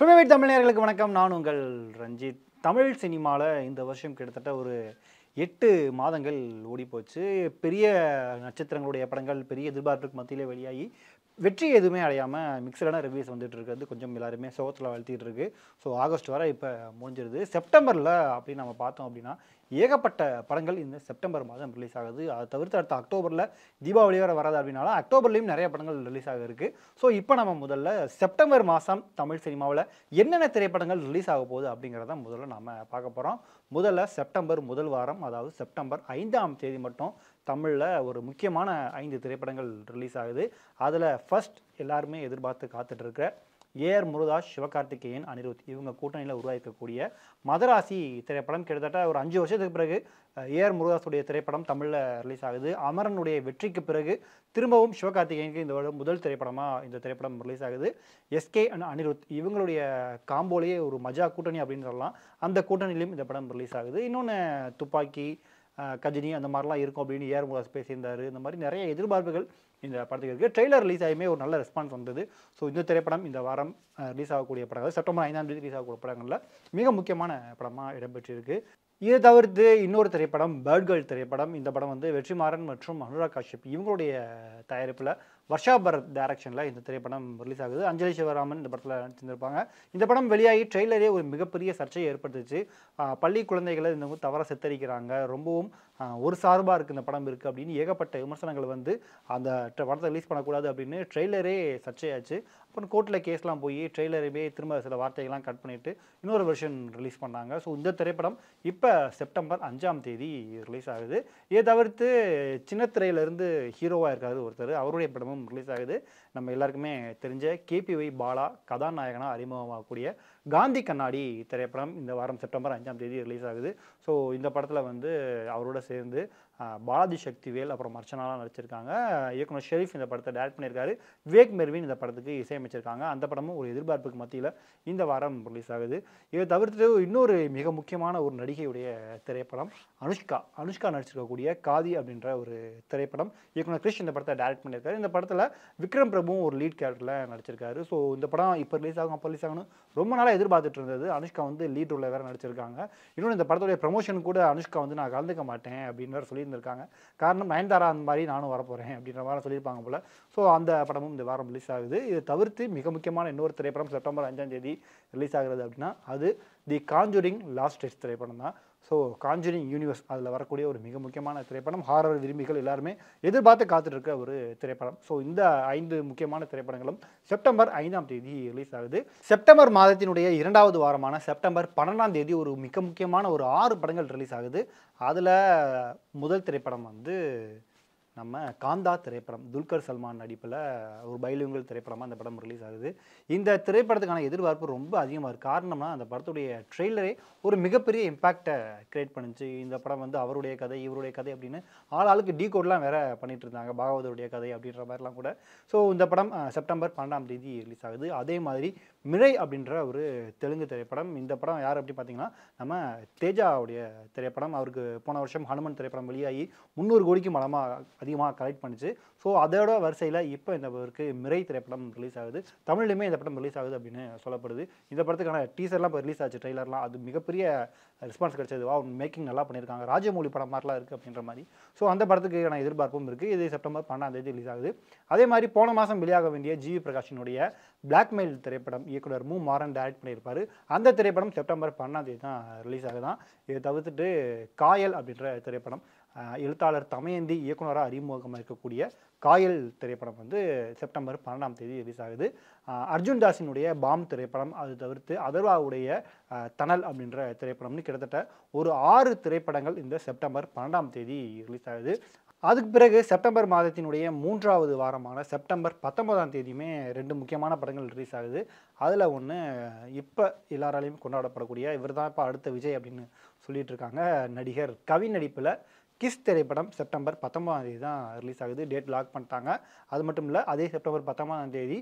ஃபிலிமேட் தமிழர்களுக்கு வணக்கம். நான் உங்கள் ரஞ்சித். தமிழ் சினிமாவில் இந்த வருஷம் கிட்டத்தட்ட ஒரு 8 மாதங்கள் ஓடிப்போச்சு. பெரிய நட்சத்திரங்களுடைய படங்கள் பெரிய எதிர்பார்ப்புக்கு மத்தியிலே வெளியாகி வெற்றி எதுவுமே அடையாமல் மிக்சடான ரிவ்யூஸ் வந்துட்டு இருக்கிறது கொஞ்சம் எல்லாருமே சோகத்தில் வளர்த்திட்டு இருக்கு. ஸோ ஆகஸ்ட் வரை இப்போ முடிஞ்சிருது. செப்டம்பரில் அப்படின்னு நம்ம பார்த்தோம் அப்படின்னா ஏகப்பட்ட படங்கள் இந்த செப்டம்பர் மாதம் ரிலீஸ் ஆகுது. அதை தவிர்த்து அடுத்த அக்டோபரில் தீபாவளி வரை வராது அப்படின்னாலும் அக்டோபர்லேயும் நிறைய படங்கள் ரிலீஸ் ஆக இருக்கு. ஸோ இப்போ நம்ம முதல்ல செப்டம்பர் மாதம் தமிழ் சினிமாவில் என்னென்ன திரைப்படங்கள் ரிலீஸ் ஆக போகுது அப்படிங்கிறத முதல்ல நாம் பார்க்க போகிறோம். முதல்ல செப்டம்பர் முதல் வாரம், அதாவது செப்டம்பர் 5ஆம் தேதி மட்டும் தமிழில் ஒரு முக்கியமான 5 திரைப்படங்கள் ரிலீஸ் ஆகுது. அதில் ஃபர்ஸ்ட் எல்லாருமே எதிர்பார்த்து காத்துட்டு இருக்கிற ஏஆர் முருகதாஸ், சிவகார்த்திகேயன், அனிருத் இவங்க கூட்டணியில் உருவாக்கக்கூடிய மதராசி திரைப்படம் கிட்டத்தட்ட ஒரு 5 வருஷத்துக்கு பிறகு ஏஆர் முருகதாஸுடைய திரைப்படம் தமிழில் ரிலீஸ் ஆகுது. அமரனுடைய வெற்றிக்கு பிறகு திரும்பவும் சிவகார்த்திகேயனுக்கு இந்த வருடம் முதல் திரைப்படமாக இந்த திரைப்படம் ரிலீஸ் ஆகுது. எஸ்கே அண்ட் அனிருத் இவங்களுடைய காம்போலேயே ஒரு மஜா கூட்டணி அப்படின்னு சொல்லலாம். அந்த கூட்டணியிலும் இந்த படம் ரிலீஸ் ஆகுது. இன்னொன்று துப்பாக்கி, கஜினி அந்த மாதிரிலாம் இருக்கும் அப்படின்னு ஏஆர் முருகதாஸ் பேசியிருந்தார். இந்த மாதிரி நிறைய எதிர்பார்ப்புகள் இந்த படத்துக்கு இருக்குது. ட்ரெய்லர் ரிலீஸ் ஆகியுமே ஒரு நல்ல ரெஸ்பான்ஸ் வந்தது. ஸோ இந்த திரைப்படம் இந்த வாரம் ரிலீஸ் ஆகக்கூடிய படங்கள், செப்டம்பர் 5ஆம் தேதி ரிலீஸ் ஆகக்கூடிய படங்களில் மிக முக்கியமான படமாக இடம்பெற்றிருக்கு. இதை தவிர்த்து இன்னொரு திரைப்படம் பேர்ட் கேர்ள் திரைப்படம். இந்த படம் வந்து வெற்றிமாறன் மற்றும் அனுராக் காஷ்யப் இவங்களுடைய தயாரிப்பில் வர்ஷா பரத் டைரக்ஷனில் இந்த திரைப்படம் ரிலீஸ் ஆகுது. அஞ்சலி சிவராமன் இந்த படத்தில் நடிச்சிருந்திருப்பாங்க. இந்த படம் வெளியாகி ட்ரெய்லரே ஒரு மிகப்பெரிய சர்ச்சையை ஏற்படுத்துச்சு. பள்ளி குழந்தைகளை இந்த தவறாக சித்தரிக்கிறாங்க, ரொம்பவும் ஒரு சார்பாக இருக்குது இந்த படம் இருக்குது அப்படின்னு ஏகப்பட்ட விமர்சனங்கள் வந்து அந்த படத்தை ரிலீஸ் பண்ணக்கூடாது அப்படின்னு ட்ரெய்லரே சர்ச்சையாச்சு. அப்புறம் கோர்ட்டில் கேஸ்லாம் போய் ட்ரெய்லரையே திரும்ப சில வார்த்தைகள்லாம் கட் பண்ணிவிட்டு இன்னொரு வெர்ஷன் ரிலீஸ் பண்ணாங்க. ஸோ இந்த திரைப்படம் இப்போ செப்டம்பர் 5ஆம் தேதி ரிலீஸ் ஆகுது. இதை தவிர்த்து சின்னத்திரையிலேருந்து ஹீரோவாக இருக்காரு ஒருத்தர், அவருடைய படமும் ரிலீஸ் ஆகுது. நம்ம எல்லாருக்குமே தெரிஞ்ச கேபிஒய் பாலா கதாநாயகனாக அறிமுகமாகக்கூடிய காந்தி கண்ணாடி திரைப்படம் இந்த வாரம் செப்டம்பர் 5ஆம் தேதி ரிலீஸ் ஆகுது. ஸோ இந்த படத்தில் வந்து அவரோட சேர்ந்து பாலாஜி சக்திவேல் அப்புறம் அர்ச்சனாலாம் நடிச்சிருக்காங்க. இயக்குனர் ஷெரீஃப் இந்த படத்தை டைரக்ட் பண்ணியிருக்காரு. விவேக் மெர்வின் இந்த படத்துக்கு இசையமைச்சிருக்காங்க. அந்த படமும் ஒரு எதிர்பார்ப்புக்கு மத்தியில் இந்த வாரம் ரிலீஸ் ஆகுது. இதை தவிர்த்து இன்னொரு மிக முக்கியமான ஒரு நடிகையுடைய திரைப்படம் அனுஷ்கா நடிச்சிருக்கக்கூடிய காதி அப்படின்ற ஒரு திரைப்படம். இயக்குனர் கிரிஷ் இந்த படத்தை டைரக்ட் பண்ணியிருக்காரு. இந்த படத்தில் விக்ரம் பிரபுவும் ஒரு லீட் கேரக்டரில் நடிச்சிருக்காரு. ஸோ இந்த படம் இப்போ ரிலீஸ் ஆகும் அப்போ ரிலீஸ் ஆகணும் ரொம்ப நாளாக எதிர்பார்த்துட்டு இருந்தது. அனுஷ்கா வந்து லீட் ரோலில் வேறு நடிச்சிருக்காங்க. இன்னொன்று இந்த படத்துடைய ப்ரமோஷன் கூட அனுஷ்கா வந்து நான் கலந்துக்க மாட்டேன் அப்படின்னு வேறு சொல்லியிருந்திருக்காங்க. காரணம் நயன்தாரா அந்த மாதிரி நானும் வரப்போகிறேன் அப்படின்ற மாதிரி சொல்லியிருப்பாங்க போல். ஸோ அந்த படமும் இந்த வாரம் ரிலீஸ் ஆகுது. இதை தவிர்த்து மிக முக்கியமான இன்னொரு திரைப்படம் செப்டம்பர் 5ஆம் தேதி ரிலீஸ் ஆகிறது அப்படின்னா அது தி காஞ்சூரிங் லாஸ்ட் டெஸ்ட் திரைப்படம் தான். ஸோ காஞ்சூரிங் யூனிவர்ஸ் அதில் வரக்கூடிய ஒரு மிக முக்கியமான திரைப்படம். ஹாரர் விரும்பிகள் எல்லாருமே எதிர்பார்த்து காத்துட்டு இருக்க ஒரு திரைப்படம். ஸோ இந்த 5 முக்கியமான திரைப்படங்களும் செப்டம்பர் 5ஆம் தேதி ரிலீஸ் ஆகுது. செப்டம்பர் மாதத்தினுடைய 2வது வாரமான செப்டம்பர் 12ஆம் தேதி ஒரு மிக முக்கியமான ஒரு 6 படங்கள் ரிலீஸ் ஆகுது. அதில் முதல் திரைப்படம் வந்து நம்ம காந்தா திரைப்படம். துல்கர் சல்மான் நடிப்பில் ஒரு பைலிங்குவல் திரைப்படமாக அந்த படம் ரிலீஸ் ஆகுது. இந்த திரைப்படத்துக்கான எதிர்பார்ப்பு ரொம்ப அதிகமாக இருக்குது. காரணம்னா அந்த படத்துடைய ட்ரெய்லரே ஒரு மிகப்பெரிய இம்பேக்டை கிரியேட் பண்ணுச்சு. இந்த படம் வந்து அவருடைய கதை இவருடைய கதை அப்படின்னு ஆளுக்கு டீ கோட்லாம் வேற பண்ணிட்டு இருந்தாங்க, பாகவதருடைய கதை அப்படின்ற மாதிரிலாம் கூட. ஸோ இந்த படம் செப்டம்பர் 12ஆம் தேதி ரிலீஸ் ஆகுது. அதே மாதிரி மிரை அப்படின்ற ஒரு தெலுங்கு திரைப்படம். இந்த படம் யார் அப்படி பார்த்தீங்கன்னா நம்ம தேஜாவுடைய திரைப்படம். அவருக்கு போன வருஷம் ஹனுமன் திரைப்படம் வெளியாகி 300 கோடிக்கு அதிகமாக கலெக்ட் பண்ணிச்சு. ஸோ அதோட வரிசையில் இப்போ இந்த மிரை திரைப்படம் ரிலீஸ் ஆகுது. தமிழ்லையுமே இந்த படம் ரிலீஸ் ஆகுது அப்படின்னு சொல்லப்படுது. இந்த படத்துக்கான டீசர்லாம் இப்போ ரிலீஸ் ஆச்சு, ட்ரெய்லர்லாம். அது மிகப்பெரிய ரெஸ்பான்ஸ் கிடைச்சது. மேக்கிங் நல்லா பண்ணியிருக்காங்க, ராஜமௌழி படம் மாதிரிலாம் இருக்குது அப்படின்ற மாதிரி. ஸோ அந்த படத்துக்கான எதிர்பார்ப்பும் இருக்குது. இது செப்டம்பர் 12ஆம் தேதி ரிலீஸ் ஆகுது. அதே மாதிரி போன மாதம் வெளியாக வேண்டிய ஜிவி பிரகாஷினுடைய பிளாக்மெயில் திரைப்படம் இயக்குனர் மு மாறன் டைரக்ட் பண்ணியிருப்பார். அந்த திரைப்படம் செப்டம்பர் 12ஆம் தேதி தான் ரிலீஸ் ஆகுதான். இதை தவிர்த்துட்டு காயல் அப்படின்ற திரைப்படம், எழுத்தாளர் தமயந்தி இயக்குனராக அறிமுகமாக இருக்கக்கூடிய காயல் திரைப்படம் வந்து செப்டம்பர் 12ஆம் தேதி ரிலீஸ் ஆகுது. அர்ஜுன் தாஸினுடைய பாம் திரைப்படம், அது தவிர்த்து அதர்வாவுடைய தனல் அப்படின்ற திரைப்படம்னு கிட்டத்தட்ட ஒரு 6 திரைப்படங்கள் இந்த செப்டம்பர் 12ஆம் தேதி ரிலீஸ் ஆகுது. அதுக்கு பிறகு செப்டம்பர் மாதத்தினுடைய 3வது வாரமான செப்டம்பர் 19ஆம் தேதியுமே 2 முக்கியமான படங்கள் ரிலீஸ் ஆகுது. அதில் ஒன்று இப்போ எல்லாராலையும் கொண்டாடப்படக்கூடிய இவர் தான் இப்போ அடுத்த விஜய் அப்படின்னு சொல்லிட்டு இருக்காங்க, நடிகர் கவின் நடிப்பில் கிஸ் திரைப்படம் செப்டம்பர் 19ஆம் தேதி தான் ரிலீஸ் ஆகுது. டேட் லாக் பண்ணிட்டாங்க. அது மட்டும் இல்லை, அதே செப்டம்பர் 19ஆம் தேதி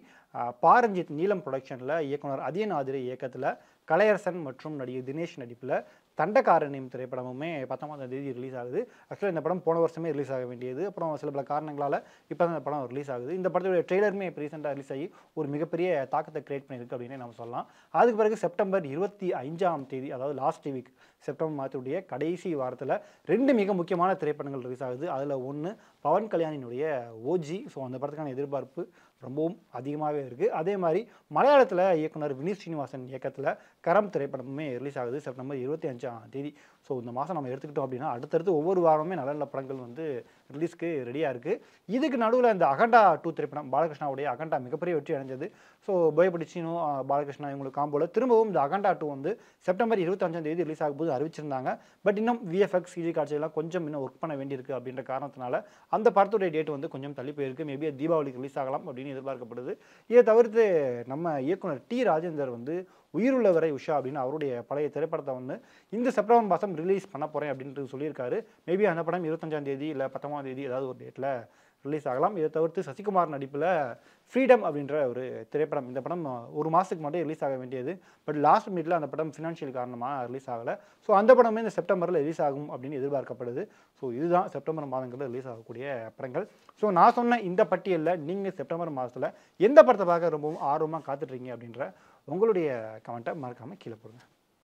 பாரஞ்சித் நீலம் ப்ரொடக்ஷனில் இயக்குனர் அதியன் ஆதிரை இயக்கத்தில் கலையரசன் மற்றும் நடிகர் தினேஷ் நடிப்பில் தண்டகாரண்யம் திரைப்படமுமே 19ஆம் தேதி ரிலீஸ் ஆகுது. ஆக்சுவலாக இந்த படம் போன வருஷமே ரிலீஸ் ஆக வேண்டியது. அப்புறம் சில பல காரணங்களால் இப்போ தான் இந்த படம் ரிலீஸ் ஆகுது. இந்த படத்துடைய ட்ரெய்லருமே இப்போ ரீசெண்டாக ரிலீஸ் ஆகி ஒரு மிகப்பெரிய தாக்கத்தை கிரியேட் பண்ணியிருக்கு அப்படின்னு நம்ம சொல்லலாம். அதுக்கு பிறகு செப்டம்பர் 25ஆம் தேதி, அதாவது லாஸ்ட் வீக், செப்டம்பர் மாதத்துடைய கடைசி வாரத்தில் 2 மிக முக்கியமான திரைப்படங்கள் ரிலீஸ் ஆகுது. அதில் ஒன்று பவன் கல்யாணினுடைய ஓஜி. ஸோ அந்த படத்துக்கான எதிர்பார்ப்பு ரொம்பவும் அதிகமாகவே இருக்குது. அதே மாதிரி மலையாளத்தில் இயக்குனர் வினீத் ஸ்ரீனிவாசன் இயக்கத்தில் கரம் திரைப்படமுமே ரிலீஸ் ஆகுது செப்டம்பர் 25ஆம் தேதி. ஸோ இந்த மாதம் நம்ம எடுத்துக்கிட்டோம் அப்படின்னா அடுத்தடுத்து ஒவ்வொரு வாரமே நல்ல நல்ல படங்கள் வந்து ரிலீஸ்க்கு ரெடியாக இருக்குது. இதுக்கு நடுவில் இந்த அகண்டா 2 திரைப்படம், பாலகிருஷ்ணாவுடைய அகண்டா மிகப்பெரிய வெற்றி அடைஞ்சது. ஸோ பயப்படிச்சினோ பாலகிருஷ்ணா இவங்களுக்கு காம்போவில் திரும்பவும் இந்த அகண்டா 2 வந்து செப்டம்பர் 25ஆம் தேதி ரிலீஸ் ஆகும்போது அறிவிச்சிருந்தாங்க. பட் இன்னும் விஎஃப்எக்ஸ் சிஜி காட்சியெல்லாம் கொஞ்சம் இன்னும் ஒர்க் பண்ண வேண்டியிருக்கு அப்படின்ற காரணத்தினால அந்த படத்துடைய டேட் வந்து கொஞ்சம் தள்ளி போயிருக்கு. மேபி தீபாவளிக்கு ரிலீஸ் ஆகலாம் அப்படின்னு எதிர்பார்க்கப்படுது. இதை தவிர்த்து நம்ம இயக்குனர் டி ராஜேந்தர் வந்து உயிருள்ளவரை உஷா அப்படின்னு அவருடைய பழைய திரைப்படத்தை வந்து இந்த செப்டம்பர் மாதம் ரிலீஸ் பண்ண போகிறேன் அப்படின்ட்டு சொல்லியிருக்காரு. மேபி அந்த படம் 25ஆம் தேதி இல்லை 19ஆம் தேதி ஏதாவது ஒரு டேட்டில் ரிலீஸ் ஆகலாம். இதை தவிர்த்து சசிகுமார் நடிப்பில் ஃப்ரீடம் அப்படின்ற ஒரு திரைப்படம், இந்த படம் ஒரு மாதத்துக்கு மட்டும் ரிலீஸ் ஆக வேண்டியது. பட் லாஸ்ட் மினிட்ல அந்த படம் ஃபினான்ஷியல் காரணமாக ரிலீஸ் ஆகலை. ஸோ அந்த படமே இந்த செப்டம்பரில் ரிலீஸ் ஆகும் அப்படின்னு எதிர்பார்க்கப்படுது. ஸோ இதுதான் செப்டம்பர் மாதங்களில் ரிலீஸ் ஆகக்கூடிய படங்கள். ஸோ நான் சொன்ன இந்த பட்டியலில் நீங்கள் செப்டம்பர் மாதத்தில் எந்த படத்தை பார்க்க ரொம்பவும் ஆர்வமாக காத்துட்ருக்கீங்க அப்படின்ற உங்களுடைய கமெண்ட்டை மறக்காமல் கீழே போடுங்க.